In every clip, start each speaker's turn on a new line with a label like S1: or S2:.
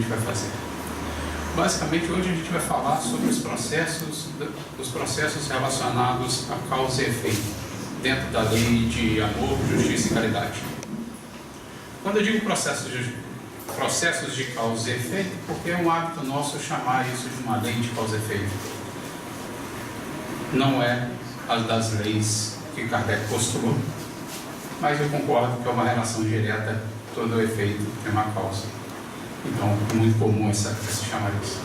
S1: gente vai fazer. Basicamente, hoje a gente vai falar sobre os processos relacionados a causa e efeito, dentro da lei de amor, justiça e caridade. Quando eu digo processos de causa e efeito, porque é um hábito nosso chamar isso de uma lei de causa e efeito. Não é a das leis que Kardec postulou, mas eu concordo que é uma relação direta, todo o efeito tem uma causa. Então, é muito comum se chamar isso.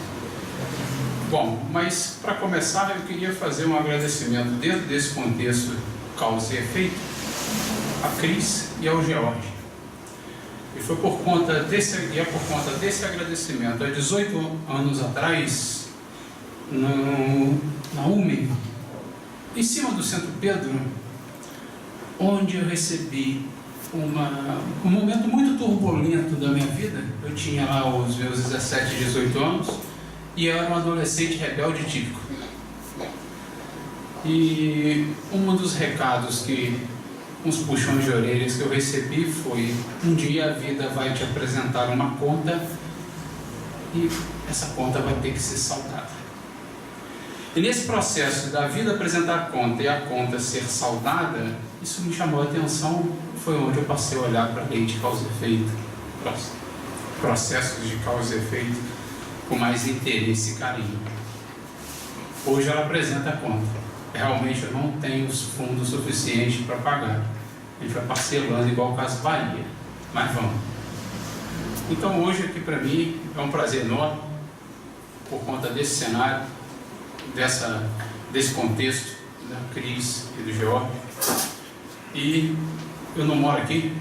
S1: Bom, mas para começar, eu queria fazer um agradecimento dentro desse contexto causa e efeito a Cris e ao George. E foi por conta desse agradecimento, há 18 anos atrás, na UME, em cima do Centro Pedro, onde eu recebi um momento muito turbulento da minha vida. Eu tinha lá os meus 17, 18 anos e eu era um adolescente rebelde típico. E um dos recados uns puxões de orelhas que eu recebi foi: um dia a vida vai te apresentar uma conta e essa conta vai ter que ser saldada. E nesse processo da vida apresentar a conta e a conta ser saldada, isso me chamou a atenção. Foi onde eu passei a olhar para a lei de causa e efeito, processos de causa e efeito, com mais interesse e carinho. Hoje ela apresenta a conta. Realmente eu não tenho os fundos suficientes para pagar. A gente vai parcelando igual o caso Bahia, mas vamos. Então hoje aqui para mim é um prazer enorme, por conta desse cenário, desse contexto da Cris e do George. E eu não moro aqui,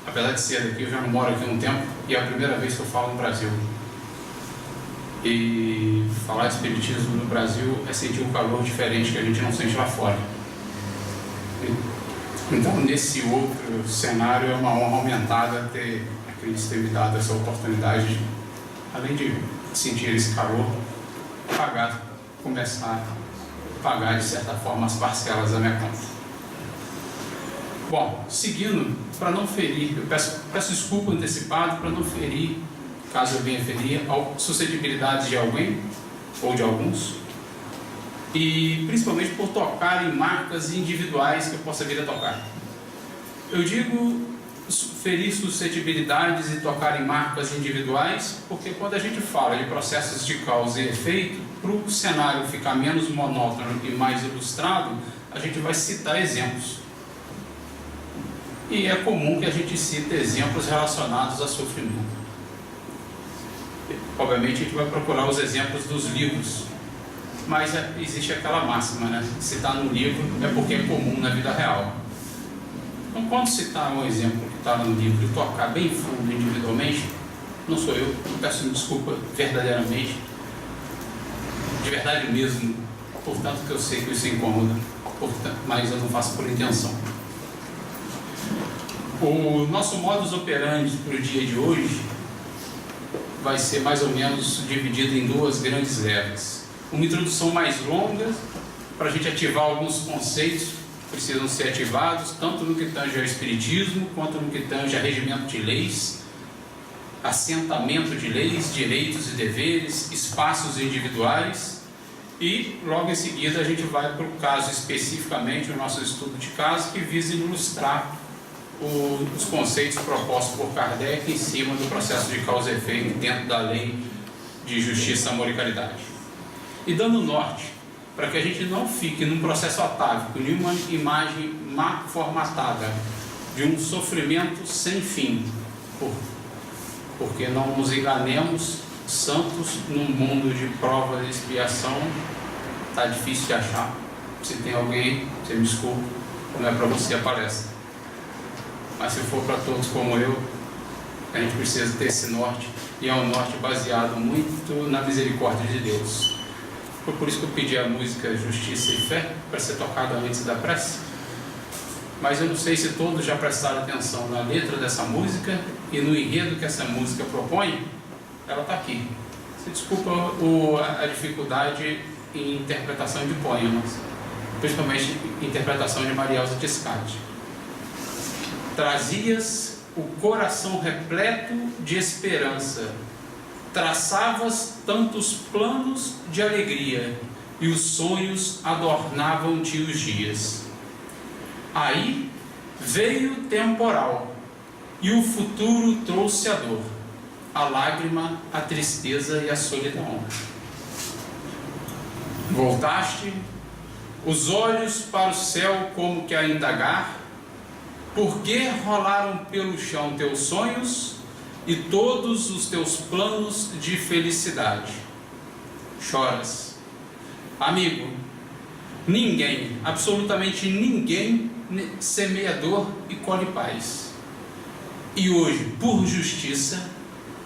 S1: apesar de ser daqui, eu já não moro aqui há um tempo, e é a primeira vez que eu falo no Brasil. E falar de espiritismo no Brasil é sentir um calor diferente que a gente não sente lá fora. Então, nesse outro cenário, é uma honra aumentada ter a Cris ter me dado essa oportunidade, além de sentir esse calor, começar a pagar de certa forma as parcelas da minha conta. Bom, seguindo, para não ferir, eu peço desculpa antecipado para não ferir, caso eu venha ferir, a suscetibilidade de alguém ou de alguns, e principalmente por tocar em marcas individuais que eu possa vir a tocar. Eu digo ferir suscetibilidades e tocar em marcas individuais, porque quando a gente fala de processos de causa e efeito, para o cenário ficar menos monótono e mais ilustrado, a gente vai citar exemplos. E é comum que a gente cite exemplos relacionados a sofrimento. Obviamente a gente vai procurar os exemplos dos livros, mas existe aquela máxima, né? Citar no livro é porque é comum na vida real. Então, quando citar um exemplo que está no livro e tocar bem fundo individualmente, não sou eu peço desculpa verdadeiramente, de verdade mesmo, portanto que eu sei que isso incomoda, mas eu não faço por intenção. O nosso modus operandi para o dia de hoje vai ser mais ou menos dividido em duas grandes levas. Uma introdução mais longa, para a gente ativar alguns conceitos que precisam ser ativados, tanto no que tange ao espiritismo, quanto no que tange a regimento de leis, assentamento de leis, direitos e deveres, espaços individuais, e logo em seguida a gente vai para o caso especificamente, o nosso estudo de caso, que visa ilustrar os conceitos propostos por Kardec em cima do processo de causa e efeito dentro da lei de justiça, amor e caridade. E dando norte, para que a gente não fique num processo atávico, nenhuma imagem má formatada de um sofrimento sem fim, porque não nos enganemos, santos num mundo de prova e expiação está difícil de achar. Se tem alguém, você me desculpa, não é para você a palestra. Mas se for para todos como eu, a gente precisa ter esse norte, e é um norte baseado muito na misericórdia de Deus. Foi por isso que eu pedi a música Justiça e Fé, para ser tocada antes da prece. Mas eu não sei se todos já prestaram atenção na letra dessa música e no enredo que essa música propõe. Ela está aqui. Se desculpa a dificuldade em interpretação de poemas, principalmente interpretação de Maria Elza Tiscati. Trazias o coração repleto de esperança, traçavas tantos planos de alegria, e os sonhos adornavam-te os dias. Aí veio o temporal, e o futuro trouxe a dor, a lágrima, a tristeza e a solidão. Voltaste os olhos para o céu como que a indagar, por que rolaram pelo chão teus sonhos e todos os teus planos de felicidade? Choras. Amigo, ninguém, absolutamente ninguém, semeia dor e colhe paz. E hoje, por justiça,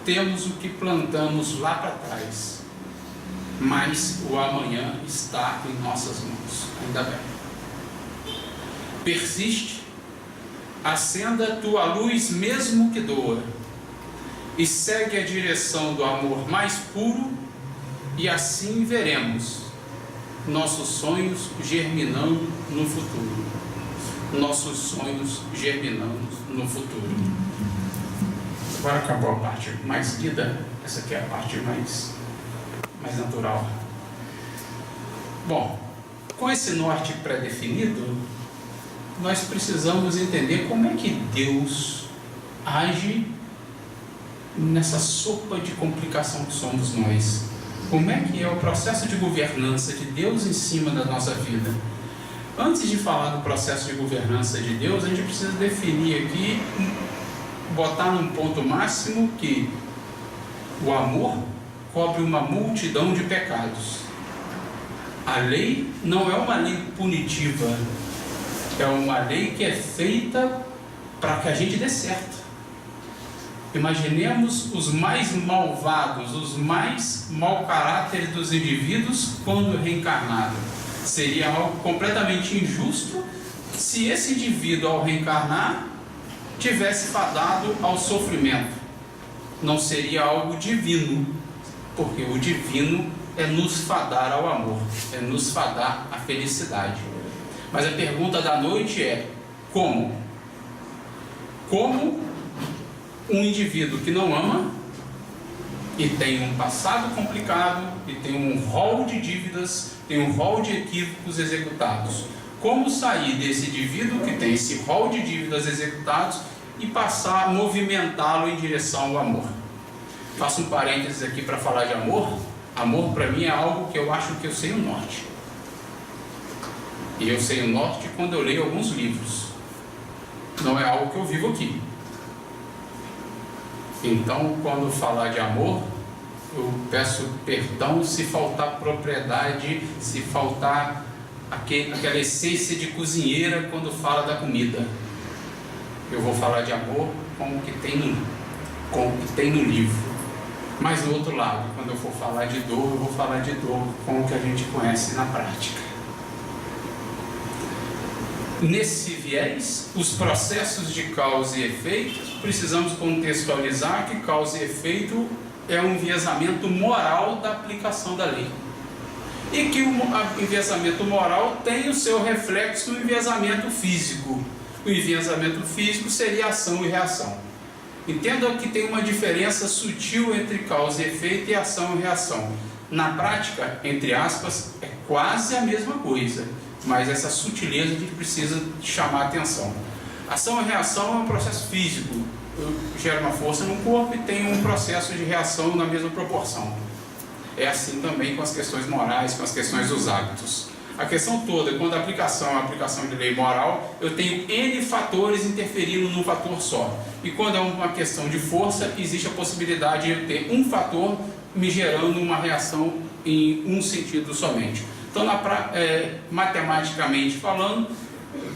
S1: temos o que plantamos lá para trás. Mas o amanhã está em nossas mãos, ainda bem. Persiste, acenda tua luz mesmo que doa, e segue a direção do amor mais puro, e assim veremos nossos sonhos germinando no futuro. Nossos sonhos germinando no futuro. Agora acabou a parte mais lida, essa aqui é a parte mais natural. Bom, com esse norte pré-definido, nós precisamos entender como é que Deus age nessa sopa de complicação que somos nós. Como é que é o processo de governança de Deus em cima da nossa vida? Antes de falar do processo de governança de Deus, a gente precisa definir aqui, botar num ponto máximo que o amor cobre uma multidão de pecados. A lei não é uma lei punitiva, é uma lei que é feita para que a gente dê certo. Imaginemos os mais malvados, os mais mau caráter dos indivíduos quando reencarnado. Seria algo completamente injusto se esse indivíduo, ao reencarnar, tivesse fadado ao sofrimento. Não seria algo divino, porque o divino é nos fadar ao amor, é nos fadar à felicidade. Mas a pergunta da noite é: como? Como um indivíduo que não ama e tem um passado complicado e tem um rol de dívidas, tem um rol de equívocos executados, como sair desse indivíduo que tem esse rol de dívidas executados e passar a movimentá-lo em direção ao amor? Faço um parênteses aqui para falar de amor. Amor para mim é algo que eu acho que eu sei o norte. E eu sei o norte quando eu leio alguns livros. Não é algo que eu vivo aqui. Então, quando falar de amor, eu peço perdão se faltar propriedade, se faltar aquela essência de cozinheira quando fala da comida. Eu vou falar de amor com o que tem no livro. Mas do outro lado, quando eu for falar de dor, eu vou falar de dor com o que a gente conhece na prática. Nesse viés, os processos de causa e efeito, precisamos contextualizar que causa e efeito é um enviesamento moral da aplicação da lei. E que o enviesamento moral tem o seu reflexo no enviesamento físico. O enviesamento físico seria ação e reação. Entenda que tem uma diferença sutil entre causa e efeito e ação e reação. Na prática, entre aspas, é quase a mesma coisa, mas essa sutileza a gente precisa chamar a atenção. Ação e reação é um processo físico. Eu gero uma força no corpo e tenho um processo de reação na mesma proporção. É assim também com as questões morais, com as questões dos hábitos. A questão toda, quando a aplicação é uma aplicação de lei moral, eu tenho N fatores interferindo num fator só. E quando é uma questão de força, existe a possibilidade de eu ter um fator me gerando uma reação em um sentido somente. Então, matematicamente falando,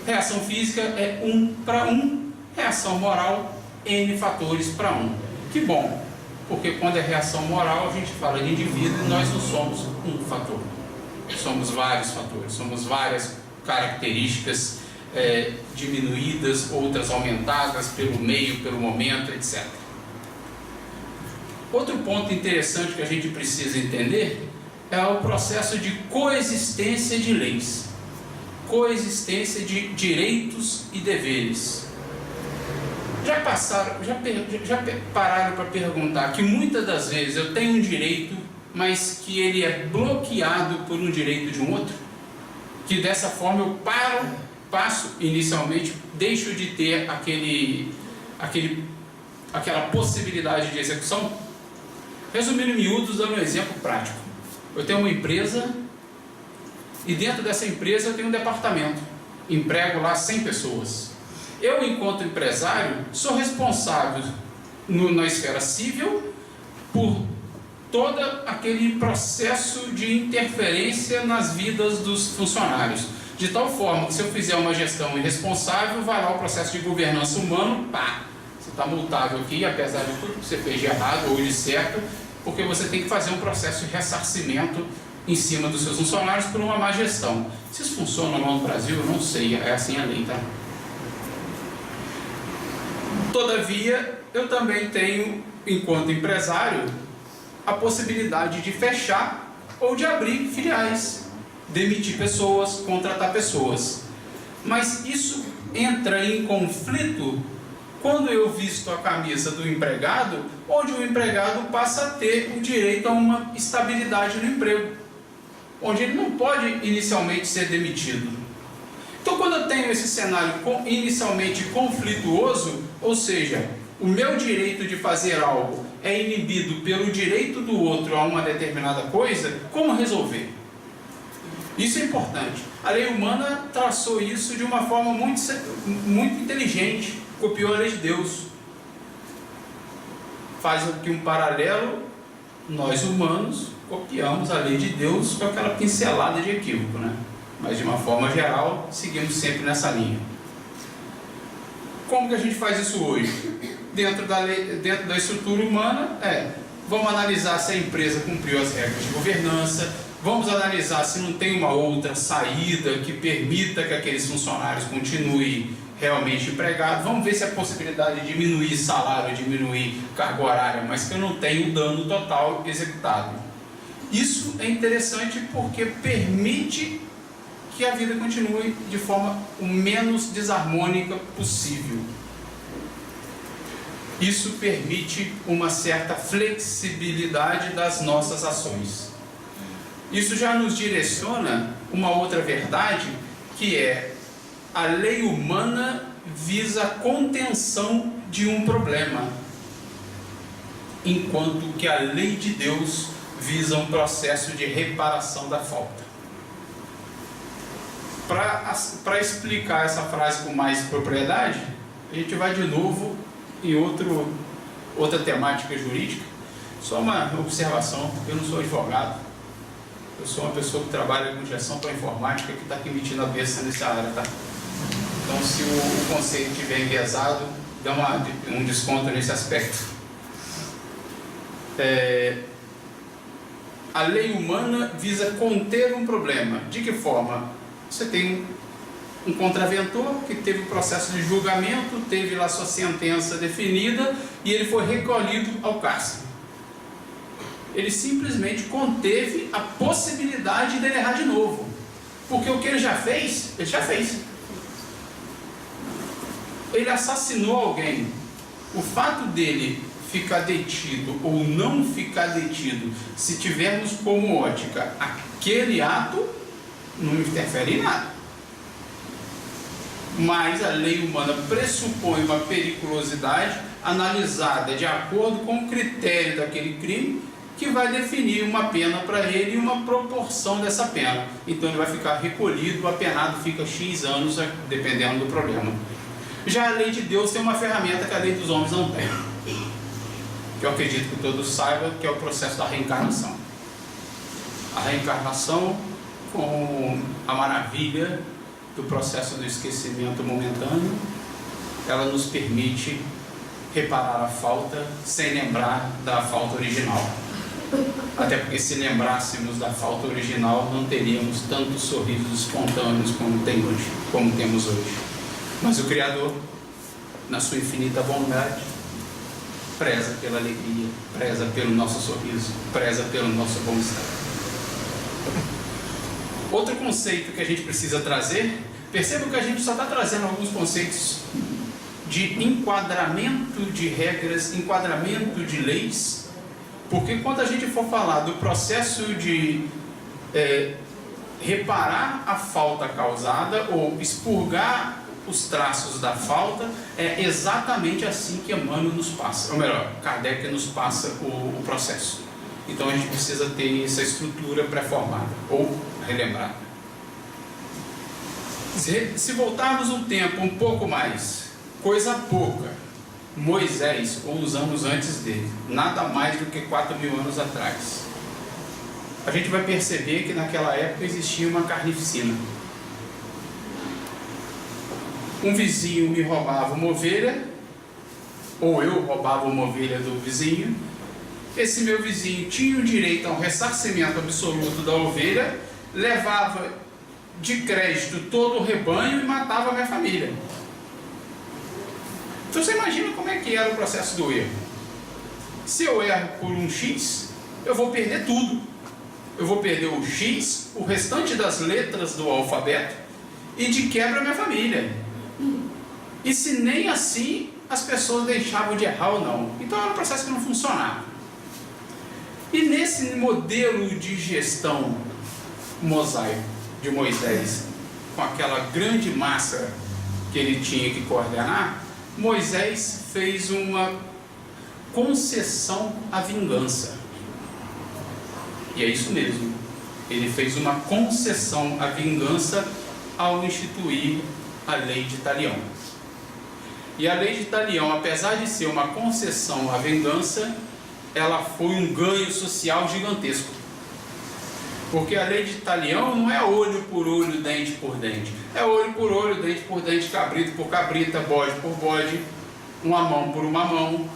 S1: reação física é 1 para 1, reação moral, N fatores para 1. Que bom, porque quando é reação moral, a gente fala de indivíduo e nós não somos um fator. Somos vários fatores, somos várias características diminuídas, outras aumentadas pelo meio, pelo momento, etc. Outro ponto interessante que a gente precisa entender é o processo de coexistência de leis, coexistência de direitos e deveres. Já pararam para perguntar que muitas das vezes eu tenho um direito, mas que ele é bloqueado por um direito de um outro? Que dessa forma eu passo inicialmente, deixo de ter aquela possibilidade de execução? Resumindo em miúdos, dando um exemplo prático. Eu tenho uma empresa e dentro dessa empresa eu tenho um departamento. Emprego lá 100 pessoas. Eu, enquanto empresário, sou responsável na esfera civil por todo aquele processo de interferência nas vidas dos funcionários. De tal forma que se eu fizer uma gestão irresponsável, vai lá o processo de governança humana, pá, você está multável aqui, apesar de tudo que você fez de errado ou de certo, porque você tem que fazer um processo de ressarcimento em cima dos seus funcionários por uma má gestão. Se isso funciona lá no Brasil, eu não sei, é assim a lei, tá? Todavia, eu também tenho, enquanto empresário, a possibilidade de fechar ou de abrir filiais, demitir pessoas, contratar pessoas. Mas isso entra em conflito quando eu visto a camisa do empregado, onde o empregado passa a ter o direito a uma estabilidade no emprego, onde ele não pode inicialmente ser demitido. Então, quando eu tenho esse cenário inicialmente conflituoso, ou seja, o meu direito de fazer algo é inibido pelo direito do outro a uma determinada coisa, como resolver? Isso é importante. A lei humana traçou isso de uma forma muito inteligente, copiou a lei de Deus. Faz aqui um paralelo, nós humanos copiamos a lei de Deus com aquela pincelada de equívoco, né? Mas de uma forma geral, seguimos sempre nessa linha. Como que a gente faz isso hoje? Dentro da estrutura humana, vamos analisar se a empresa cumpriu as regras de governança, vamos analisar se não tem uma outra saída que permita que aqueles funcionários continuem realmente empregados, vamos ver se a possibilidade de diminuir salário, diminuir carga horária, mas que eu não tenho o dano total executado. Isso é interessante porque permite que a vida continue de forma o menos desarmônica possível. Isso permite uma certa flexibilidade das nossas ações. Isso já nos direciona uma outra verdade, que é: a lei humana visa a contenção de um problema, enquanto que a lei de Deus visa um processo de reparação da falta. Para explicar essa frase com mais propriedade, a gente vai de novo em outra temática jurídica. Só uma observação: eu não sou advogado, eu sou uma pessoa que trabalha com gestão para informática, que está aqui metindo a besta nessa área, tá? Então, se o conceito estiver enviesado, dá um desconto nesse aspecto. A lei humana visa conter um problema. De que forma? Você tem um contraventor que teve o processo de julgamento, teve lá sua sentença definida e ele foi recolhido ao cárcere. Ele simplesmente conteve a possibilidade dele errar de novo, porque o que ele já fez, ele já fez. Ele assassinou alguém. O fato dele ficar detido ou não ficar detido, se tivermos como ótica aquele ato, não interfere em nada. Mas a lei humana pressupõe uma periculosidade analisada de acordo com o critério daquele crime, que vai definir uma pena para ele e uma proporção dessa pena. Então ele vai ficar recolhido, apenado, fica X anos, dependendo do problema. Já a lei de Deus tem uma ferramenta que a lei dos homens não tem, que eu acredito que todos saibam, que é o processo da reencarnação. A reencarnação, com a maravilha do processo do esquecimento momentâneo, ela nos permite reparar a falta sem lembrar da falta original. Até porque, se lembrássemos da falta original, não teríamos tantos sorrisos espontâneos como temos hoje. Mas o Criador, na sua infinita bondade, preza pela alegria, preza pelo nosso sorriso, preza pelo nosso bom-estar. Outro conceito que a gente precisa trazer, perceba que a gente só está trazendo alguns conceitos de enquadramento de regras, enquadramento de leis, porque quando a gente for falar do processo de reparar a falta causada ou expurgar os traços da falta, é exatamente assim que Emmanuel nos passa, ou melhor, Kardec nos passa o processo. Então a gente precisa ter essa estrutura pré-formada ou relembrada. Se voltarmos um tempo um pouco mais, coisa pouca, Moisés, ou uns anos antes dele, nada mais do que 4.000 anos atrás, a gente vai perceber que naquela época existia uma carnificina. Um vizinho me roubava uma ovelha, ou eu roubava uma ovelha do vizinho. Esse meu vizinho tinha o direito a um ressarcimento absoluto da ovelha, levava de crédito todo o rebanho e matava a minha família. Então você imagina como é que era o processo do erro. Se eu erro por um X, eu vou perder tudo. Eu vou perder o X, o restante das letras do alfabeto e de quebra a minha família. E se nem assim as pessoas deixavam de errar ou não. Então era um processo que não funcionava. E nesse modelo de gestão mosaico de Moisés, com aquela grande massa que ele tinha que coordenar, Moisés fez uma concessão à vingança. E é isso mesmo. Ele fez uma concessão à vingança ao instituir a lei de Talião. E a lei de Talião, apesar de ser uma concessão à vingança, ela foi um ganho social gigantesco. Porque a lei de Talião não é olho por olho, dente por dente. É olho por olho, dente por dente, cabrito por cabrita, bode por bode, uma mão por uma mão.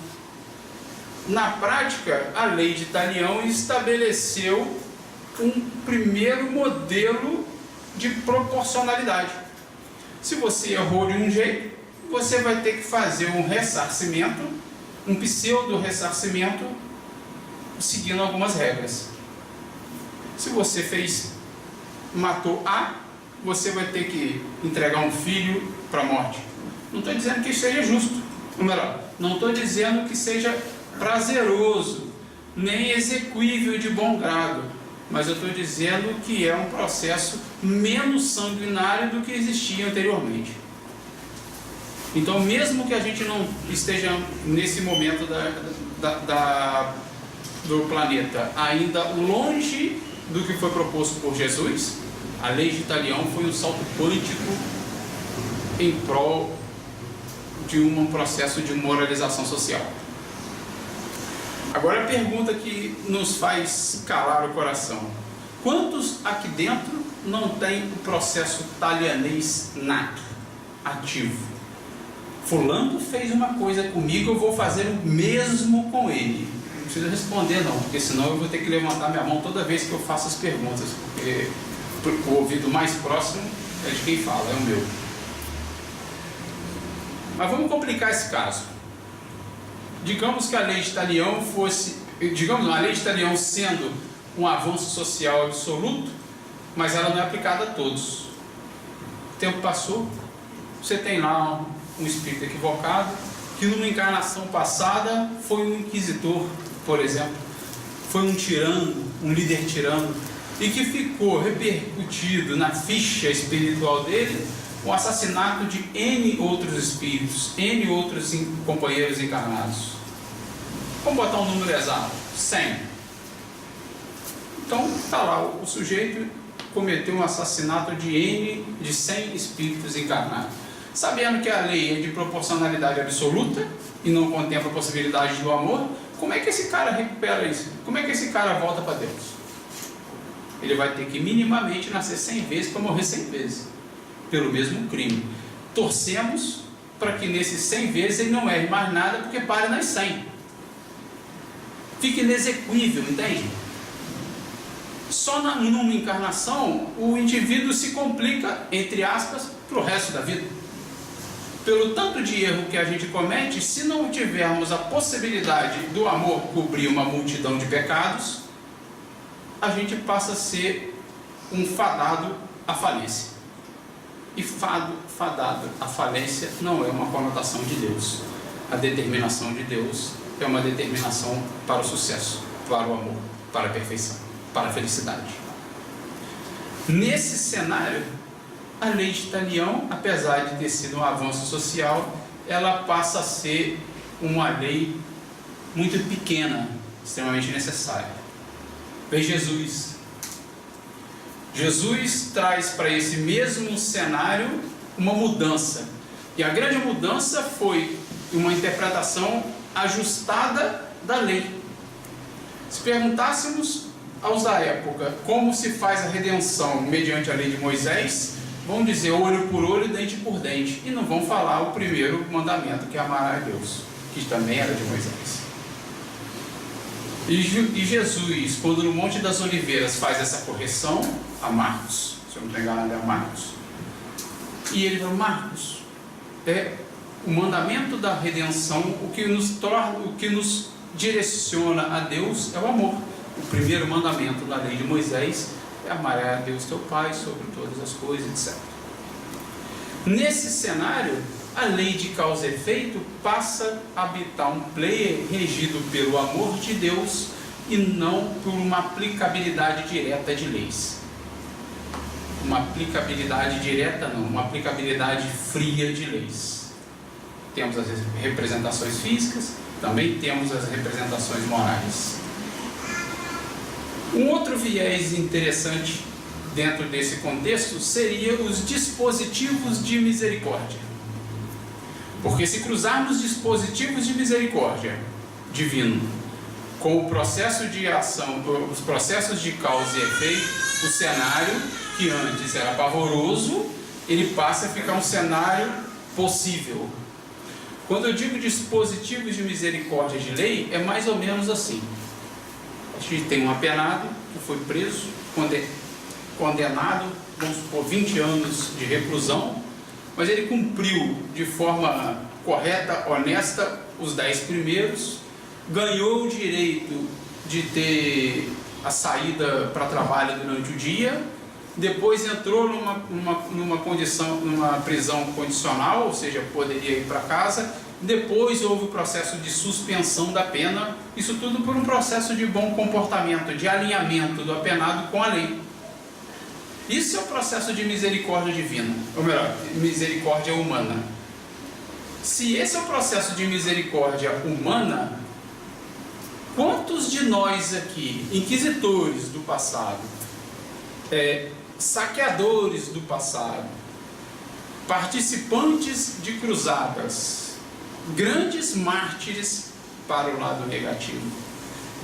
S1: Na prática, a lei de Talião estabeleceu um primeiro modelo de proporcionalidade. Se você errou de um jeito, você vai ter que fazer um ressarcimento, um pseudo-ressarcimento, seguindo algumas regras. Se você matou A, você vai ter que entregar um filho para a morte. Não estou dizendo que isso seja justo, ou melhor, não estou dizendo que seja prazeroso, nem execuível de bom grado, mas eu estou dizendo que é um processo menos sanguinário do que existia anteriormente. Então, mesmo que a gente não esteja nesse momento do planeta ainda longe do que foi proposto por Jesus, a lei de Talião foi um salto quântico em prol de um processo de moralização social. Agora a pergunta que nos faz calar o coração: quantos aqui dentro não tem o processo talianês nato, ativo? Fulano fez uma coisa comigo, eu vou fazer o mesmo com ele. Não precisa responder não, porque senão eu vou ter que levantar minha mão toda vez que eu faço as perguntas, porque o ouvido mais próximo é de quem fala, é o meu. Mas vamos complicar esse caso. Digamos que a lei de Talião a lei de Talião sendo um avanço social absoluto, mas ela não é aplicada a todos. O tempo passou, você tem lá um espírito equivocado, que numa encarnação passada foi um inquisitor, por exemplo, foi um tirano, um líder tirano, e que ficou repercutido na ficha espiritual dele o assassinato de N outros espíritos, N outros companheiros encarnados. Vamos botar um número exato, 100. Então, está lá, o sujeito cometeu um assassinato de 100 espíritos encarnados. Sabendo que a lei é de proporcionalidade absoluta e não contempla a possibilidade do amor, como é que esse cara recupera isso? Como é que esse cara volta para Deus? Ele vai ter que minimamente nascer 100 vezes para morrer 100 vezes, pelo mesmo crime. Torcemos para que nesses 100 vezes ele não erre mais nada, porque pare nas 100. Fica inexequível, entende? Só numa encarnação o indivíduo se complica, entre aspas, para o resto da vida. Pelo tanto de erro que a gente comete, se não tivermos a possibilidade do amor cobrir uma multidão de pecados, a gente passa a ser um fadado à falência. e fadado à falência não é uma conotação de Deus. A determinação de Deus é uma determinação para o sucesso, para o amor, para a perfeição, para a felicidade. Nesse cenário, a lei de Italião, apesar de ter sido um avanço social, ela passa a ser uma lei muito pequena, extremamente necessária. Veja Jesus. Jesus traz para esse mesmo cenário uma mudança. E a grande mudança foi uma interpretação ajustada da lei. Se perguntássemos aos da época como se faz a redenção mediante a lei de Moisés, vão dizer olho por olho, dente por dente, e não vão falar o primeiro mandamento, que é amar a Deus, que também era de Moisés. E Jesus, quando no Monte das Oliveiras faz essa correção a Marcos, se eu não estou enganado é a Marcos, e ele fala: Marcos, o mandamento da redenção, o que nos direciona a Deus é o amor. O primeiro mandamento da lei de Moisés é amar a Deus teu Pai sobre todas as coisas, etc. Nesse cenário, a lei de causa e efeito passa a habitar um player regido pelo amor de Deus e não por uma aplicabilidade direta de leis. Uma aplicabilidade direta não, uma aplicabilidade fria de leis. Temos as representações físicas, também temos as representações morais. Um outro viés interessante dentro desse contexto seria os dispositivos de misericórdia. Porque se cruzarmos dispositivos de misericórdia divino com o processo de ação, os processos de causa e efeito, o cenário que antes era pavoroso, ele passa a ficar um cenário possível. Quando eu digo dispositivos de misericórdia de lei, é mais ou menos assim. A gente tem um apenado que foi preso, condenado, vamos supor, 20 anos de reclusão, mas ele cumpriu de forma correta, honesta, os 10 primeiros, ganhou o direito de ter a saída para trabalho durante o dia, depois entrou numa prisão condicional, ou seja, poderia ir para casa, depois houve o processo de suspensão da pena, isso tudo por um processo de bom comportamento, de alinhamento do apenado com a lei. Isso é o processo de misericórdia divina, ou melhor, misericórdia humana. Se esse é o processo de misericórdia humana, quantos de nós aqui, inquisitores do passado, saqueadores do passado, participantes de cruzadas, grandes mártires para o lado negativo,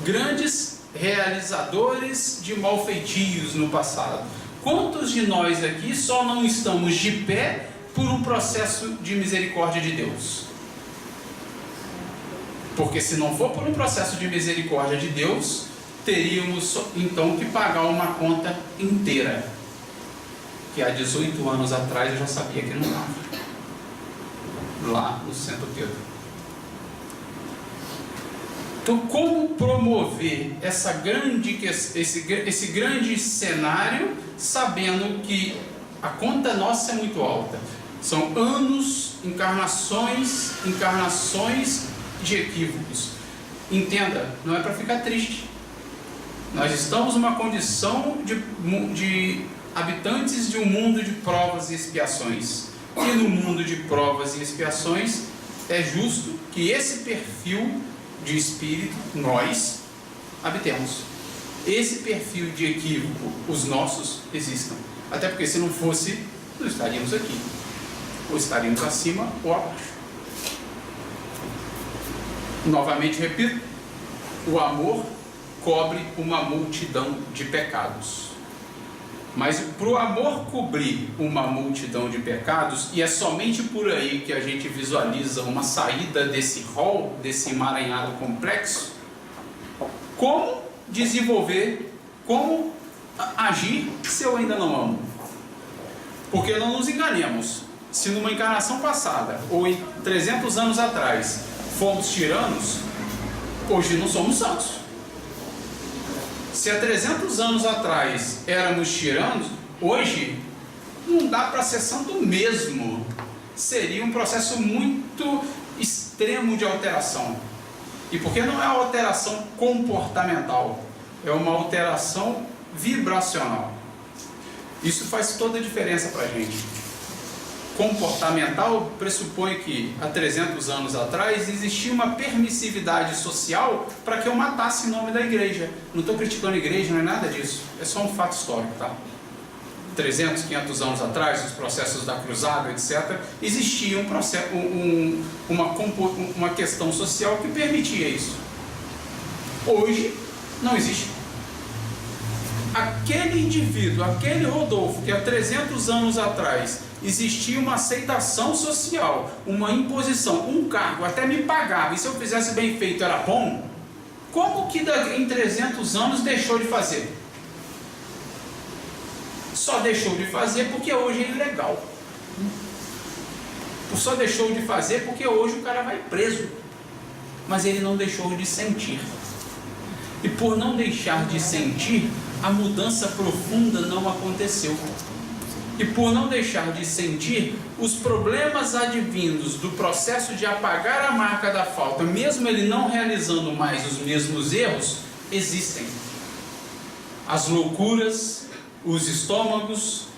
S1: grandes realizadores de malfeitios no passado, quantos de nós aqui só não estamos de pé por um processo de misericórdia de Deus? Porque se não for por um processo de misericórdia de Deus, teríamos então que pagar uma conta inteira, que há 18 anos atrás eu já sabia que não dava, lá no Centro Pedro. Então, como promover esse grande cenário, sabendo que a conta nossa é muito alta? São anos, encarnações de equívocos. Entenda, não é para ficar triste. Nós estamos numa condição de habitantes de um mundo de provas e expiações. E no mundo de provas e expiações, é justo que esse perfil de espírito, nós, habitemos. Esse perfil de equívoco, os nossos, existam. Até porque se não fosse, não estaríamos aqui. Ou estaríamos acima ou abaixo. Novamente repito, o amor cobre uma multidão de pecados. Mas para o amor cobrir uma multidão de pecados, e é somente por aí que a gente visualiza uma saída desse rol, desse emaranhado complexo, como desenvolver, como agir se eu ainda não amo? Porque não nos enganemos, se numa encarnação passada, ou em 300 anos atrás, fomos tiranos, hoje não somos santos. Se há 300 anos atrás éramos tiranos, hoje não dá para ser santo mesmo. Seria um processo muito extremo de alteração. E porque não é uma alteração comportamental, é uma alteração vibracional. Isso faz toda a diferença para a gente. Comportamental pressupõe que há 300 anos atrás existia uma permissividade social para que eu matasse em nome da igreja. Não estou criticando a igreja, não é nada disso, é só um fato histórico, tá? 300, 500 anos atrás, os processos da cruzada, etc., existia uma questão social que permitia isso. Hoje, não existe. Aquele indivíduo, aquele Rodolfo, que há 300 anos atrás existia uma aceitação social, uma imposição, um cargo, até me pagava, e se eu fizesse bem feito era bom, como que em 300 anos deixou de fazer? Só deixou de fazer porque hoje é ilegal. Só deixou de fazer porque hoje o cara vai preso. Mas ele não deixou de sentir. E por não deixar de sentir, a mudança profunda não aconteceu. E por não deixar de sentir, os problemas advindos do processo de apagar a marca da falta, mesmo ele não realizando mais os mesmos erros, existem. As loucuras, os estômagos,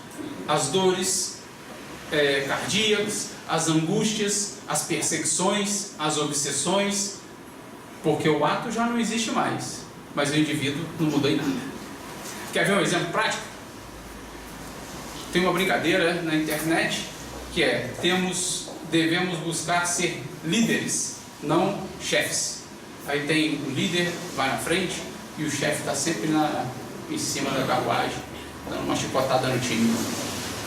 S1: as dores cardíacas, as angústias, as perseguições, as obsessões, porque o ato já não existe mais, mas o indivíduo não mudou em nada. Quer ver um exemplo prático? Tem uma brincadeira na internet que é: devemos buscar ser líderes, não chefes. Aí tem o líder, vai na frente, e o chefe está sempre em cima da carruagem, dando uma chicotada no time.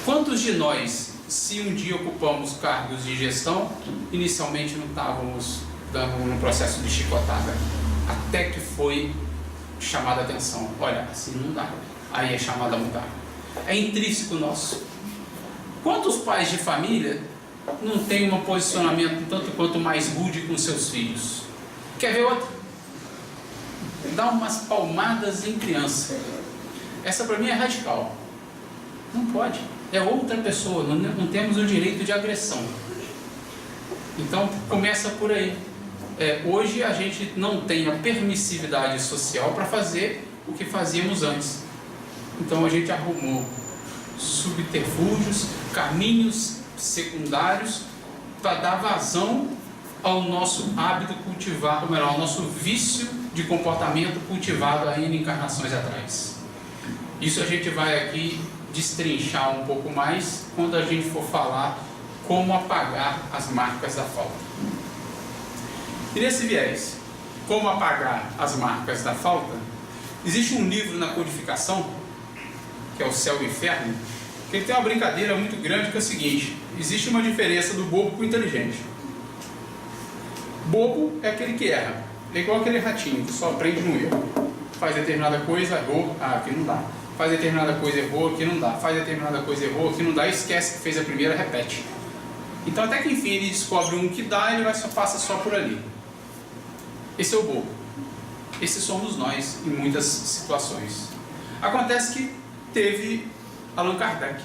S1: Quantos de nós, se um dia ocupamos cargos de gestão, inicialmente não estávamos dando um processo de chicotada, até que foi chamada a atenção? Olha, assim não dá. Aí é chamada a mudar. É intrínseco nosso. Quantos pais de família não têm um posicionamento tanto quanto mais rude com seus filhos? Quer ver outro? Dá umas palmadas em criança. Essa para mim é radical. Não pode. É outra pessoa. Não temos o direito de agressão. Então começa por aí. Hoje a gente não tem a permissividade social para fazer o que fazíamos antes. Então a gente arrumou subterfúgios, caminhos secundários para dar vazão ao nosso hábito cultivado, ou melhor, ao nosso vício de comportamento cultivado ainda em encarnações atrás. Isso a gente vai aqui destrinchar um pouco mais quando a gente for falar como apagar as marcas da falta. E nesse viés, como apagar as marcas da falta, existe um livro na codificação, que é o Céu e o Inferno, que ele tem uma brincadeira muito grande, que é o seguinte: existe uma diferença do bobo para o inteligente. Bobo é aquele que erra, é igual aquele ratinho que só aprende no erro. Faz determinada coisa, errou, aqui não dá. Faz determinada coisa, errou, aqui não dá. Faz determinada coisa, errou, aqui não dá, e esquece que fez a primeira, repete. Então até que enfim ele descobre um que dá, ele passa só por ali. Esse é o bobo. Esses somos nós em muitas situações. Acontece que teve Allan Kardec,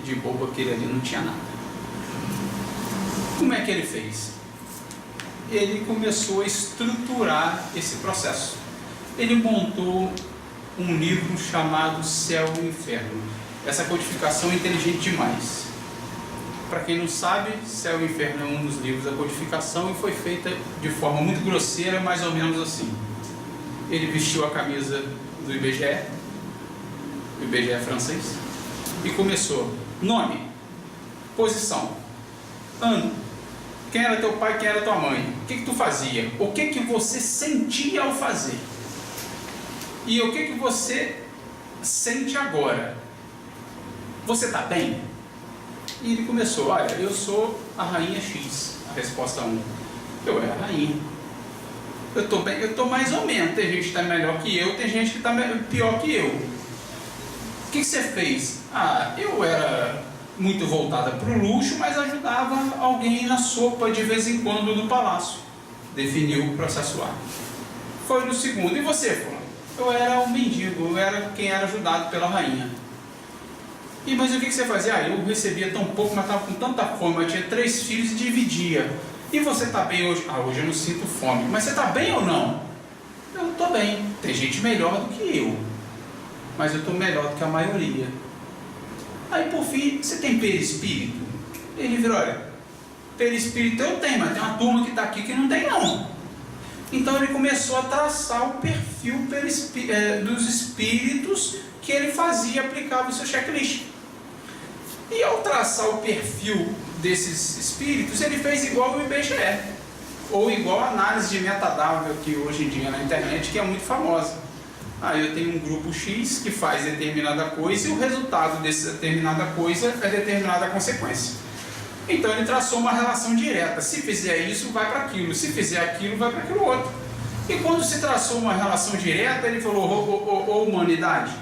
S1: e de bobo aquele ali não tinha nada. Como é que ele fez? Ele começou a estruturar esse processo. Ele montou um livro chamado Céu e Inferno. Essa codificação é inteligente demais. Para quem não sabe, Céu e Inferno é um dos livros da codificação e foi feita de forma muito grosseira, mais ou menos assim. Ele vestiu a camisa do IBGE, o IBGE é francês, e começou: nome, posição, ano, quem era teu pai, quem era tua mãe, o que tu fazia, o que você sentia ao fazer, e o que você sente agora. Você está bem? E ele começou: olha, eu sou a rainha X. A resposta 1: eu era a rainha. Eu estou bem, eu estou mais ou menos. Tem gente que está melhor que eu, tem gente que está pior que eu. O que você fez? Eu era muito voltada para o luxo, mas ajudava alguém na sopa de vez em quando no palácio. Definiu o processo A. Foi no segundo: e você? Eu era um mendigo, eu era quem era ajudado pela rainha. E, mas o que você fazia? Eu recebia tão pouco, mas estava com tanta fome, eu tinha 3 filhos e dividia. E você está bem hoje? Hoje eu não sinto fome. Mas você está bem ou não? Eu não estou bem. Tem gente melhor do que eu, mas eu estou melhor do que a maioria. Aí por fim, você tem perispírito? Ele virou, olha, perispírito eu tenho, mas tem uma turma que está aqui que não tem não. Então ele começou a traçar o perfil dos espíritos que ele fazia, aplicava o seu checklist. E ao traçar o perfil desses espíritos, ele fez igual o IBGE, ou igual a análise de metadata que hoje em dia na internet, que é muito famosa. Eu tenho um grupo X que faz determinada coisa e o resultado dessa determinada coisa é determinada consequência. Então ele traçou uma relação direta. Se fizer isso, vai para aquilo. Se fizer aquilo, vai para aquilo outro. E quando se traçou uma relação direta, ele falou, humanidade,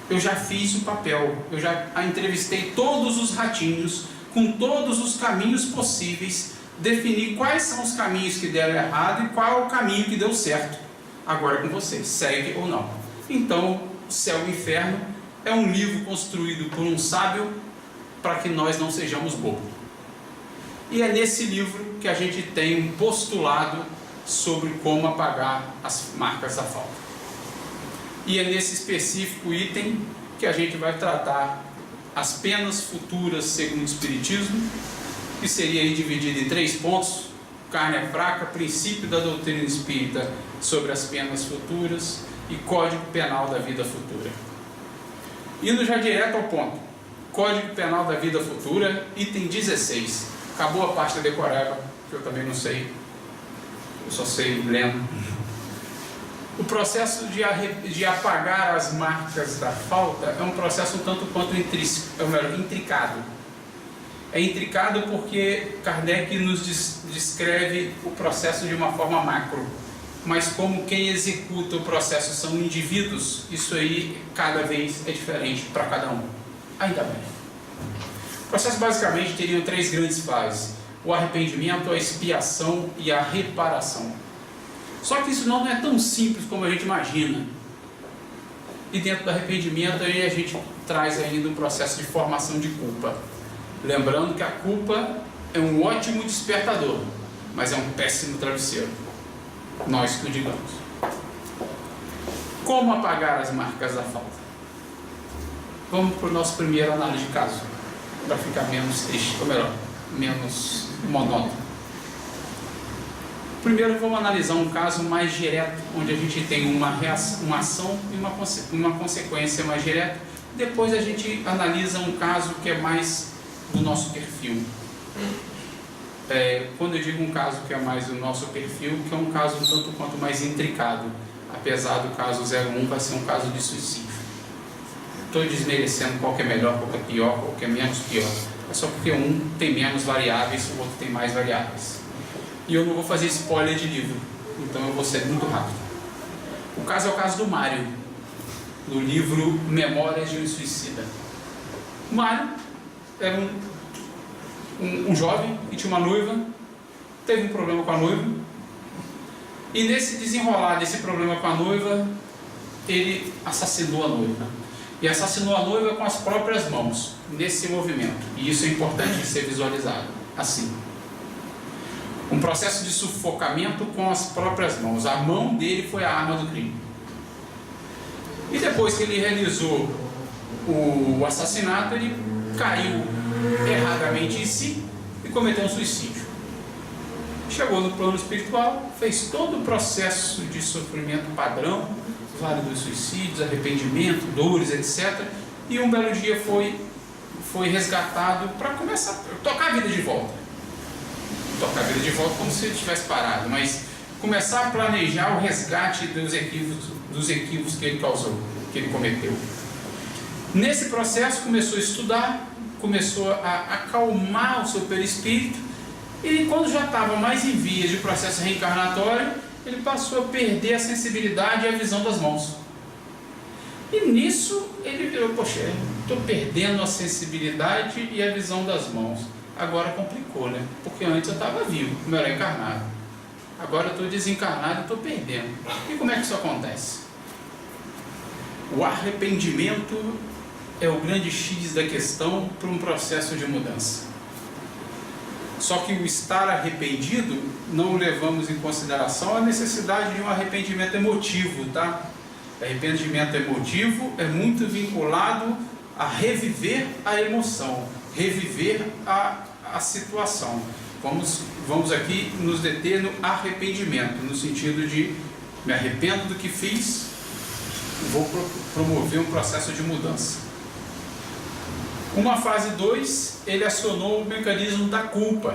S1: eu já fiz o papel, eu já entrevistei todos os ratinhos, com todos os caminhos possíveis, defini quais são os caminhos que deram errado e qual é o caminho que deu certo. Agora é com vocês, segue ou não. Então, Céu e Inferno é um livro construído por um sábio para que nós não sejamos bobos. E é nesse livro que a gente tem um postulado sobre como apagar as marcas da falta. E é nesse específico item que a gente vai tratar as penas futuras segundo o Espiritismo, que seria aí dividido em 3 pontos: carne é fraca, princípio da doutrina espírita sobre as penas futuras e código penal da vida futura. Indo já direto ao ponto, Código Penal da Vida Futura, item 16. Acabou a parte da decoreba, que eu também não sei, eu só sei lendo. O processo de apagar as marcas da falta é um processo um tanto quanto intricado. É intricado porque Kardec nos descreve o processo de uma forma macro, mas como quem executa o processo são indivíduos, isso aí cada vez é diferente para cada um. Ainda bem. O processo basicamente teria 3 grandes fases: o arrependimento, a expiação e a reparação. Só que isso não é tão simples como a gente imagina. E dentro do arrependimento aí a gente traz ainda um processo de formação de culpa. Lembrando que a culpa é um ótimo despertador, mas é um péssimo travesseiro. Nós que o digamos. Como apagar as marcas da falta? Vamos para o nosso primeiro análise de caso, para ficar menos triste, ou melhor, menos monótono. Primeiro vamos analisar um caso mais direto, onde a gente tem uma ação e uma consequência mais direta. Depois a gente analisa um caso que é mais do nosso perfil. Quando eu digo um caso que é mais do nosso perfil, que é um caso um tanto quanto mais intricado, apesar do caso 01 vai ser um caso de suicídio. Estou desmerecendo qual que é melhor, qual que é pior, qual que é menos pior. É só porque um tem menos variáveis, o outro tem mais variáveis. E eu não vou fazer spoiler de livro, então eu vou ser muito rápido. O caso é o caso do Mário, do livro Memórias de um Suicida. O Mário era um jovem que tinha uma noiva, teve um problema com a noiva, e nesse desenrolar desse problema com a noiva, ele assassinou a noiva. E assassinou a noiva com as próprias mãos, nesse movimento. E isso é importante ser visualizado, assim. Um processo de sufocamento com as próprias mãos. A mão dele foi a arma do crime. E depois que ele realizou o assassinato, ele caiu erradamente em si e cometeu um suicídio. Chegou no plano espiritual, fez todo o processo de sofrimento padrão, Vale dos Suicídios, arrependimento, dores, etc. E um belo dia foi resgatado para começar a tocar a vida de volta. Tocar a vida de volta como se ele tivesse parado, mas começar a planejar o resgate dos equívocos que ele causou, que ele cometeu. Nesse processo começou a estudar, começou a acalmar o seu perispírito, e quando já estava mais em vias de processo reencarnatório, ele passou a perder a sensibilidade e a visão das mãos. E nisso ele virou, poxa, estou perdendo a sensibilidade e a visão das mãos. Agora complicou, né? Porque antes eu estava vivo, como eu era encarnado. Agora eu estou desencarnado e estou perdendo. E como é que isso acontece? O arrependimento é o grande X da questão para um processo de mudança. Só que o estar arrependido, não levamos em consideração a necessidade de um arrependimento emotivo, tá? Arrependimento emotivo é muito vinculado a reviver a emoção, reviver a situação. Vamos aqui nos deter no arrependimento, no sentido de me arrependo do que fiz, vou promover um processo de mudança. Uma fase 2, ele acionou o mecanismo da culpa.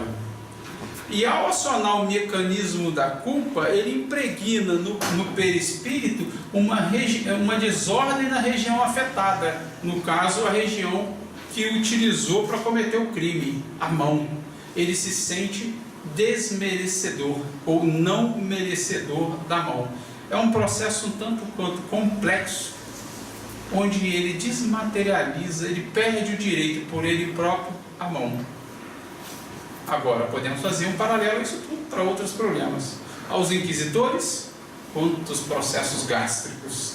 S1: E ao acionar o mecanismo da culpa, ele impregna no perispírito uma desordem na região afetada. No caso, a região que utilizou para cometer o crime, a mão. Ele se sente desmerecedor ou não merecedor da mão. É um processo um tanto quanto complexo, onde ele desmaterializa, ele perde o direito por ele próprio à mão. Agora, podemos fazer um paralelo a isso tudo para outros problemas. Aos inquisitores, quantos processos gástricos?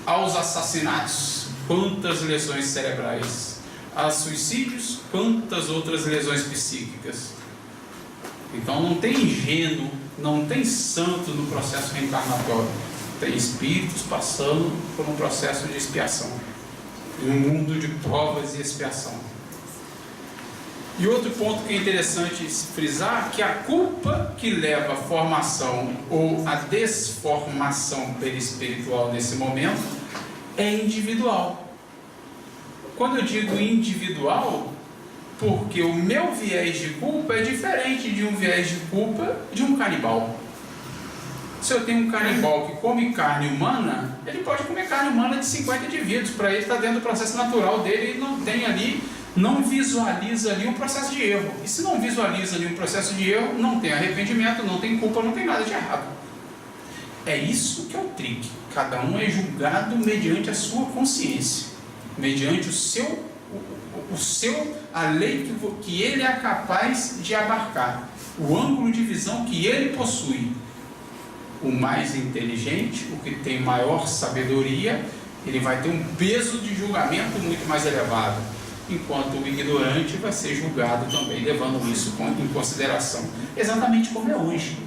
S1: Aos assassinatos, quantas lesões cerebrais? Aos suicídios, quantas outras lesões psíquicas? Então não tem ingênuo, não tem santo no processo reencarnatório. Tem espíritos passando por um processo de expiação, um mundo de provas e expiação. E outro ponto que é interessante frisar, que a culpa que leva à formação ou à desformação perispiritual nesse momento é individual. Quando eu digo individual, porque o meu viés de culpa é diferente de um viés de culpa de um canibal. Se eu tenho um canibal que come carne humana, ele pode comer carne humana de 50 indivíduos, para ele está dentro do processo natural dele, ele não tem ali, não visualiza ali um processo de erro. E se não visualiza ali um processo de erro, não tem arrependimento, não tem culpa, não tem nada de errado. É isso que é o trick. Cada um é julgado mediante a sua consciência, mediante a lei que ele é capaz de abarcar, o ângulo de visão que ele possui. O mais inteligente, o que tem maior sabedoria, ele vai ter um peso de julgamento muito mais elevado, enquanto o ignorante vai ser julgado também, levando isso em consideração, exatamente como é hoje.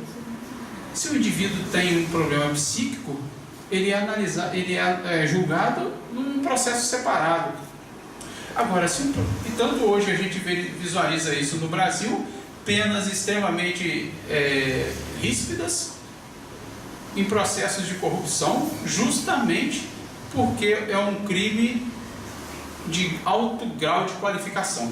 S1: Se o indivíduo tem um problema psíquico, ele é julgado num processo separado. Agora, e tanto hoje a gente visualiza isso no Brasil, penas extremamente ríspidas em processos de corrupção, justamente porque é um crime de alto grau de qualificação,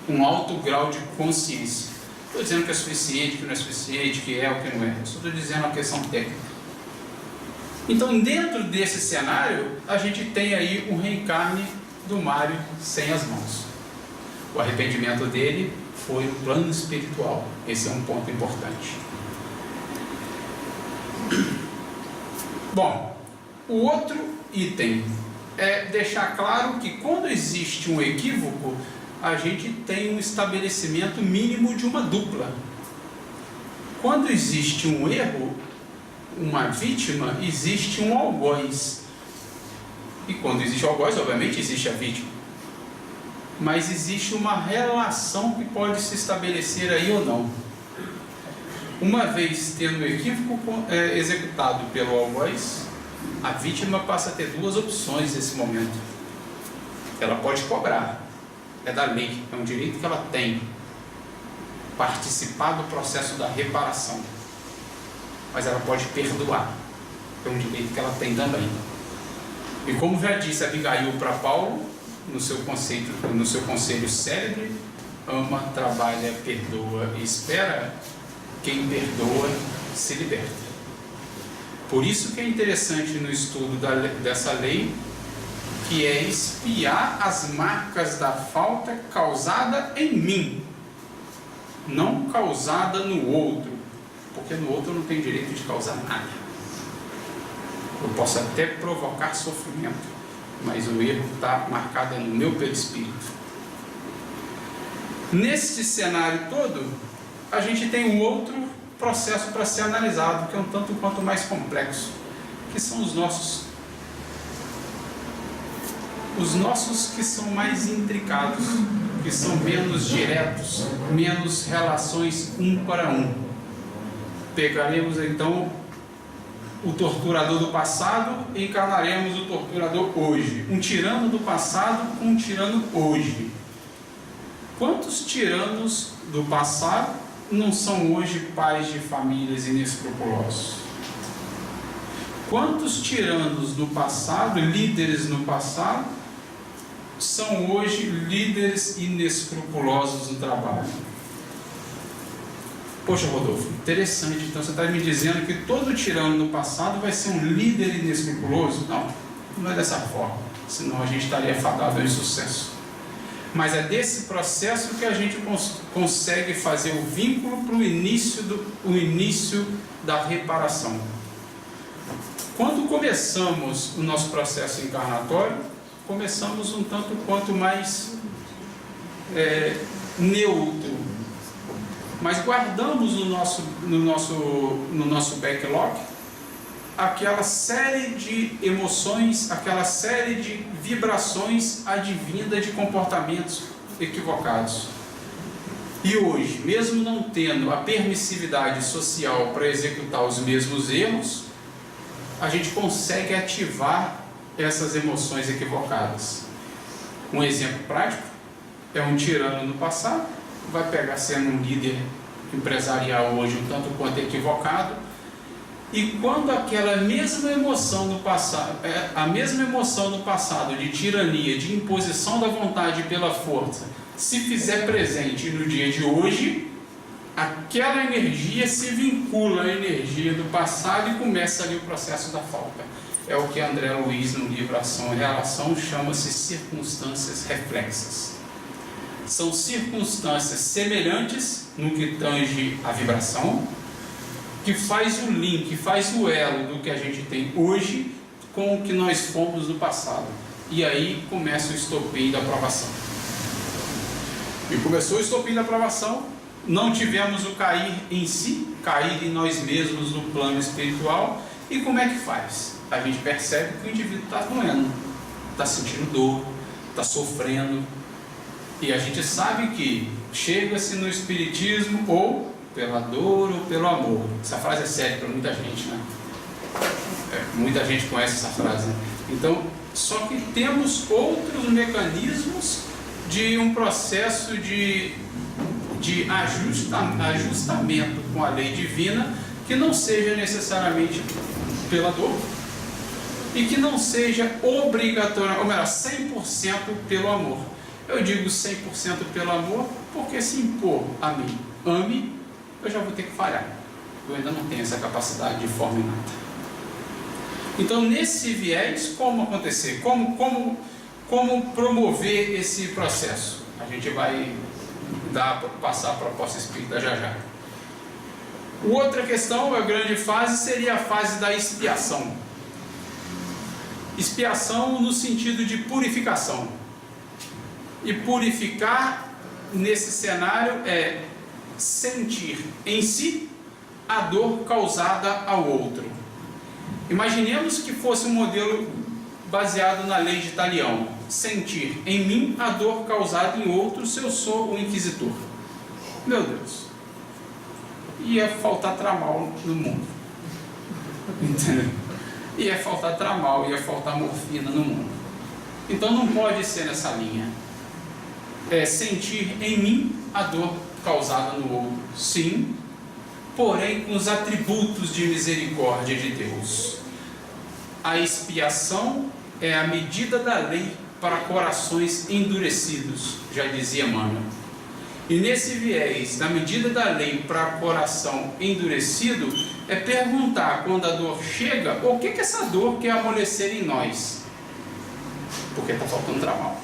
S1: um alto grau de consciência. Estou dizendo que é suficiente, que não é suficiente, que é ou que não é, só estou dizendo a questão técnica. Então, dentro desse cenário, a gente tem aí o reencarne do Mário sem as mãos. O arrependimento dele foi no plano espiritual. Esse é um ponto importante. Bom, o outro item é deixar claro que quando existe um equívoco, a gente tem um estabelecimento mínimo de uma dupla. Quando existe um erro, uma vítima, existe um algoz. E quando existe o algoz, obviamente existe a vítima. Mas existe uma relação que pode se estabelecer aí ou não. Uma vez tendo o equívoco executado pelo algoz, a vítima passa a ter duas opções nesse momento. Ela pode cobrar, é da lei, é um direito que ela tem, participar do processo da reparação. Mas ela pode perdoar, é um direito que ela tem também. E como já disse Abigail para Paulo, no seu conselho célebre, ama, trabalha, perdoa e espera, quem perdoa se liberta. Por isso que é interessante no estudo dessa lei, que é expiar as marcas da falta causada em mim, não causada no outro, porque no outro eu não tenho direito de causar nada. Eu posso até provocar sofrimento, mas o erro está marcado no meu perispírito. Neste cenário todo, a gente tem um outro processo para ser analisado, que é um tanto quanto mais complexo, que são os nossos os nossos que são mais intricados, que são menos diretos, menos relações um para um. Pegaremos então o torturador do passado e encarnaremos o torturador hoje. Um tirano do passado com um tirano hoje. Quantos tiranos do passado não são hoje pais de famílias inescrupulosos? Quantos tiranos do passado, líderes no passado, são hoje líderes inescrupulosos no trabalho? Poxa, Rodolfo, interessante. Então você está me dizendo que todo tirano do passado vai ser um líder inescrupuloso? Não, não é dessa forma. Senão a gente estaria fadado ao insucesso. Mas é desse processo que a gente consegue fazer o vínculo para o início da reparação. Quando começamos o nosso processo encarnatório, começamos um tanto quanto mais neutro, mas guardamos no nosso backlog aquela série de emoções, aquela série de vibrações advinda de comportamentos equivocados. E hoje, mesmo não tendo a permissividade social para executar os mesmos erros, a gente consegue ativar essas emoções equivocadas. Um exemplo prático é um tirano no passado, vai pegar sendo um líder empresarial hoje um tanto quanto equivocado, e quando aquela mesma emoção no passado, a mesma emoção do passado de tirania, de imposição da vontade pela força, se fizer presente no dia de hoje, aquela energia se vincula à energia do passado e começa ali o processo da falta. É o que André Luiz, no livro Ação e Reação, chama-se circunstâncias reflexas. São circunstâncias semelhantes no que tange a vibração, que faz o link, faz o elo do que a gente tem hoje com o que nós fomos no passado. E aí começa o estopim da aprovação. E começou o estopim da aprovação, não tivemos o cair em si, cair em nós mesmos no plano espiritual. E como é que faz? A gente percebe que o indivíduo está doendo, está sentindo dor, está sofrendo. E a gente sabe que chega-se no espiritismo ou pela dor ou pelo amor. Essa frase é séria para muita gente, né? Muita gente conhece essa frase, né? Então, só que temos outros mecanismos de um processo de ajustamento com a lei divina, que não seja necessariamente pela dor e que não seja obrigatório, ou melhor, 100% pelo amor. Eu digo 100% pelo amor porque se impor a mim, ame, eu já vou ter que falhar. Eu ainda não tenho essa capacidade de forma inata. Então, nesse viés, como acontecer? Como promover esse processo? A gente vai passar a proposta espírita já já. Outra questão, a grande fase, seria a fase da expiação. Expiação no sentido de purificação. E purificar nesse cenário é sentir em si a dor causada ao outro. Imaginemos que fosse um modelo baseado na lei de Talião. Sentir em mim a dor causada em outro se eu sou o inquisitor. Meu Deus, ia faltar tramal no mundo. Entendeu? Ia faltar tramal, ia faltar morfina no mundo. Então não pode ser nessa linha. É sentir em mim a dor causada no outro, sim, porém com os atributos de misericórdia de Deus. A expiação é a medida da lei para corações endurecidos, já dizia Emmanuel. E nesse viés, da medida da lei para coração endurecido, é perguntar quando a dor chega, o que essa dor quer amolecer em nós? Porque está faltando trabalho.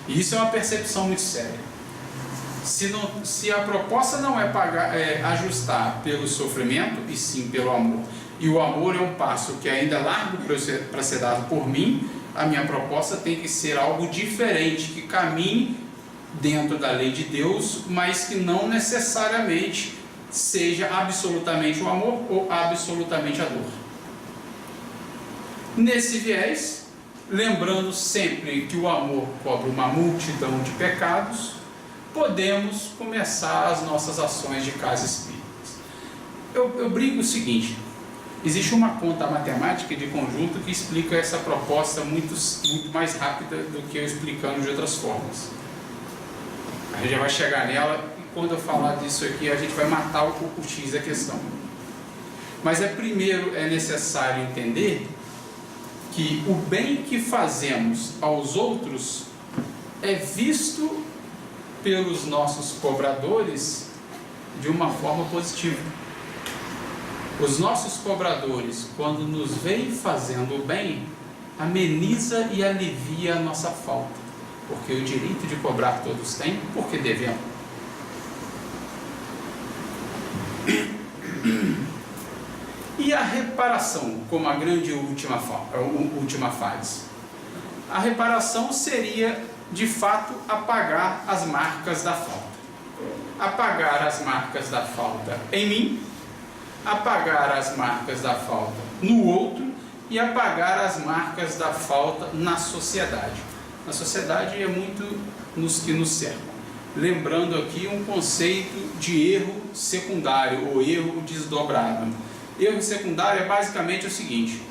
S1: E isso é uma percepção muito séria. Se a proposta não é ajustar pelo sofrimento, e sim pelo amor, e o amor é um passo que ainda é largo para ser dado por mim, a minha proposta tem que ser algo diferente, que caminhe dentro da lei de Deus, mas que não necessariamente seja absolutamente o amor ou absolutamente a dor. Nesse viés, lembrando sempre que o amor cobre uma multidão de pecados, podemos começar as nossas ações de casa espírita. Eu brinco o seguinte: existe uma conta matemática de conjunto que explica essa proposta muito mais rápida do que eu explicando de outras formas. A gente já vai chegar nela, e quando eu falar disso aqui, a gente vai matar o X da questão. Mas primeiro é necessário entender que o bem que fazemos aos outros é visto pelos nossos cobradores de uma forma positiva. Os nossos cobradores, quando nos veem fazendo o bem, ameniza e alivia a nossa falta, porque o direito de cobrar todos têm, porque devemos. E a reparação, como a grande última fase? A reparação seria, de fato, apagar as marcas da falta. Apagar as marcas da falta em mim, apagar as marcas da falta no outro e apagar as marcas da falta na sociedade. Na sociedade é muito nos que nos cercam. Lembrando aqui um conceito de erro secundário ou erro desdobrado. Erro secundário é basicamente o seguinte: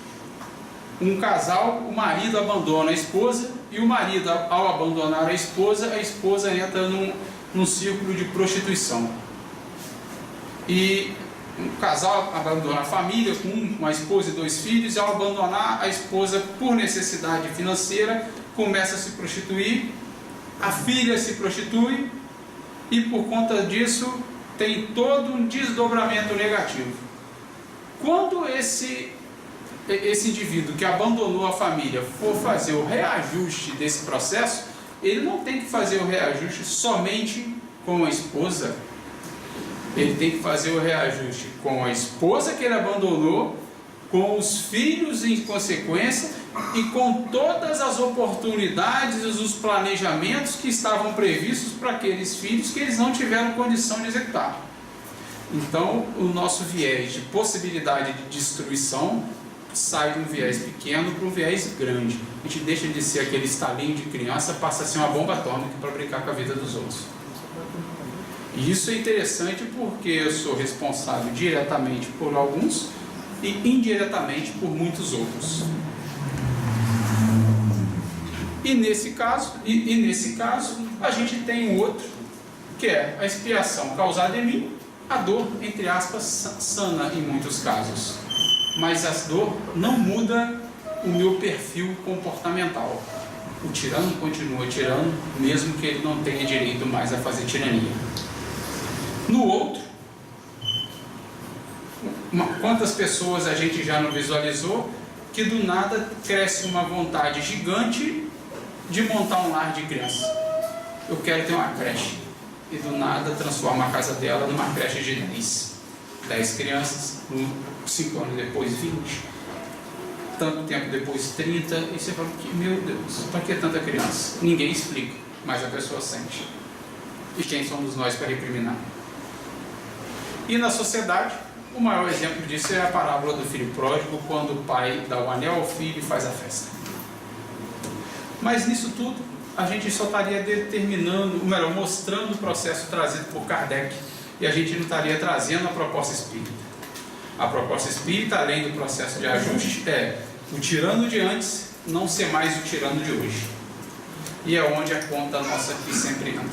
S1: um casal, o marido abandona a esposa, e o marido, ao abandonar a esposa entra num círculo de prostituição. E um casal abandona a família com uma esposa e 2 filhos, e ao abandonar a esposa por necessidade financeira, começa a se prostituir, a filha se prostitui, e por conta disso tem todo um desdobramento negativo. Quando esse indivíduo que abandonou a família for fazer o reajuste desse processo, ele não tem que fazer o reajuste somente com a esposa. Ele tem que fazer o reajuste com a esposa que ele abandonou, com os filhos em consequência e com todas as oportunidades e os planejamentos que estavam previstos para aqueles filhos que eles não tiveram condição de executar. Então, o nosso viés de possibilidade de destruição sai de um viés pequeno para um viés grande. A gente deixa de ser aquele estalinho de criança, passa a ser uma bomba atômica para brincar com a vida dos outros. E isso é interessante porque eu sou responsável diretamente por alguns e indiretamente por muitos outros. E nesse caso, a gente tem um outro, que é a expiação causada em mim, a dor, entre aspas, sana em muitos casos. Mas a dor não muda o meu perfil comportamental. O tirano continua tirano, mesmo que ele não tenha direito mais a fazer tirania. No outro, quantas pessoas a gente já não visualizou que do nada cresce uma vontade gigante de montar um lar de criança. Eu quero ter uma creche. E do nada transforma a casa dela numa creche de 10 crianças, 5 anos depois 20, tanto tempo depois 30, e você fala, meu Deus, para que tanta criança? Ninguém explica, mas a pessoa sente. E quem somos nós para recriminar? E na sociedade, o maior exemplo disso é a parábola do filho pródigo, quando o pai dá o anel ao filho e faz a festa. Mas nisso tudo, a gente só estaria mostrando o processo trazido por Kardec, e a gente não estaria trazendo a proposta espírita. A proposta espírita, além do processo de ajuste, é o tirano de antes não ser mais o tirano de hoje. E é onde a conta nossa aqui sempre entra.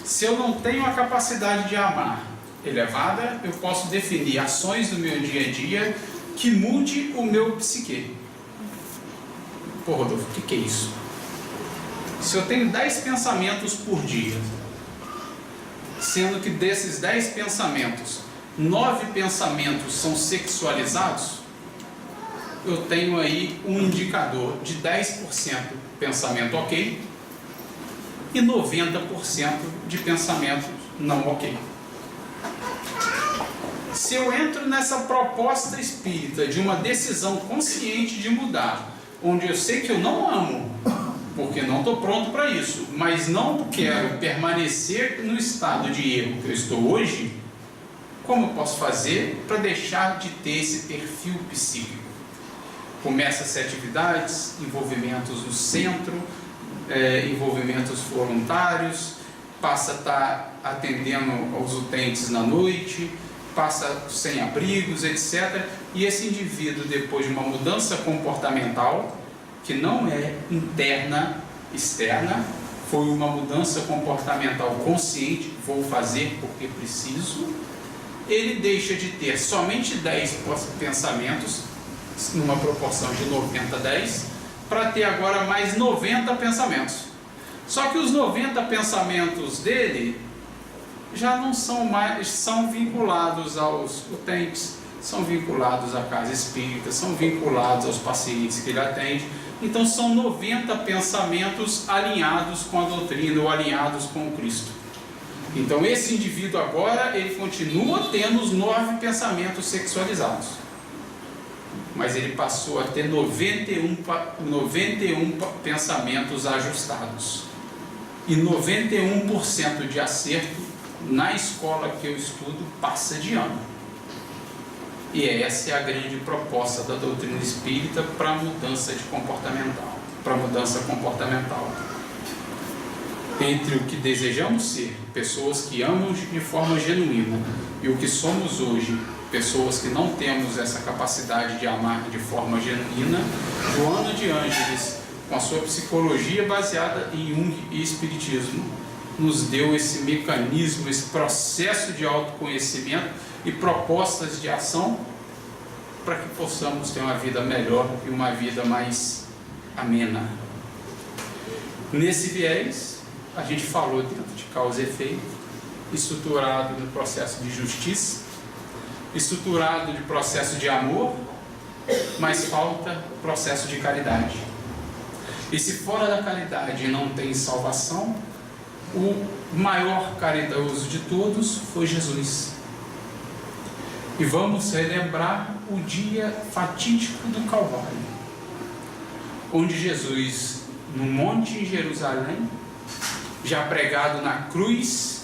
S1: Se eu não tenho a capacidade de amar elevada, eu posso definir ações do meu dia a dia que mude o meu psique. Pô, Rodolfo, o que é isso? Se eu tenho 10 pensamentos por dia, sendo que desses 10 pensamentos, 9 pensamentos são sexualizados, eu tenho aí um indicador de 10% pensamento ok e 90% de pensamento não ok. Se eu entro nessa proposta espírita de uma decisão consciente de mudar, onde eu sei que eu não amo, porque não estou pronto para isso, mas não quero permanecer no estado de erro que eu estou hoje, como eu posso fazer para deixar de ter esse perfil psíquico? Começa-se atividades, envolvimentos no centro, envolvimentos voluntários, passa a estar atendendo aos utentes na noite, passa sem abrigos, etc. E esse indivíduo, depois de uma mudança comportamental, que não é interna, externa, foi uma mudança comportamental consciente, vou fazer porque preciso, ele deixa de ter somente 10 pensamentos, numa proporção de 90-10, para ter agora mais 90 pensamentos. Só que os 90 pensamentos dele já não são mais, são vinculados aos utentes, são vinculados à casa espírita, são vinculados aos pacientes que ele atende. Então são 90 pensamentos alinhados com a doutrina ou alinhados com o Cristo. Então esse indivíduo agora, ele continua tendo os 9 pensamentos sexualizados, mas ele passou a ter 91 pensamentos ajustados e 91% de acerto. Na escola que eu estudo, passa de ano. E essa é a grande proposta da doutrina espírita para a mudança comportamental. Entre o que desejamos ser, pessoas que amam de forma genuína, e o que somos hoje, pessoas que não temos essa capacidade de amar de forma genuína, Joana de Ângeles, com a sua psicologia baseada em Jung e Espiritismo, nos deu esse mecanismo, esse processo de autoconhecimento e propostas de ação para que possamos ter uma vida melhor e uma vida mais amena. Nesse viés, a gente falou dentro de causa e efeito, estruturado no processo de justiça, estruturado de processo de amor, mas falta o processo de caridade. E se fora da caridade não tem salvação, o maior caridoso de todos foi Jesus. E vamos relembrar o dia fatídico do Calvário, onde Jesus, no monte em Jerusalém, já pregado na cruz,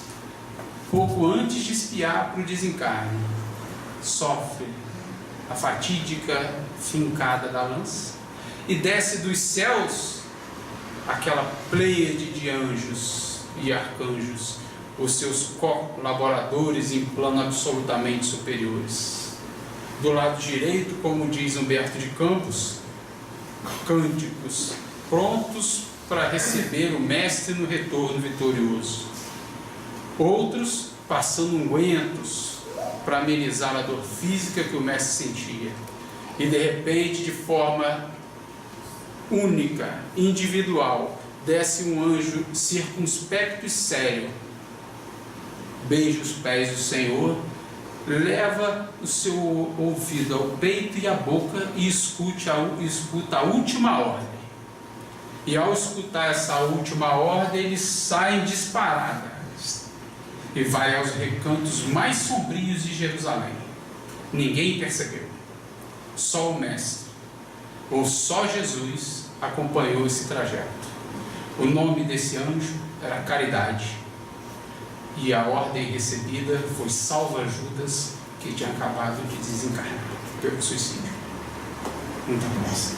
S1: pouco antes de espiar para o desencarne, sofre a fatídica fincada da lança e desce dos céus aquela pleiade de anjos e arcanjos, os seus colaboradores em plano absolutamente superiores. Do lado direito, como diz Humberto de Campos, cânticos prontos para receber o mestre no retorno vitorioso. Outros passando ungüentos para amenizar a dor física que o mestre sentia. E de repente, de forma única, individual, desce um anjo circunspecto e sério, beija os pés do Senhor, leva o seu ouvido ao peito e à boca e escuta a última ordem. E ao escutar essa última ordem, ele sai disparada e vai aos recantos mais sombrios de Jerusalém. Ninguém percebeu, só o Mestre, ou só Jesus, acompanhou esse trajeto. O nome desse anjo era Caridade, e a ordem recebida foi salva Judas, que tinha acabado de desencarnar pelo suicídio. Muita graça.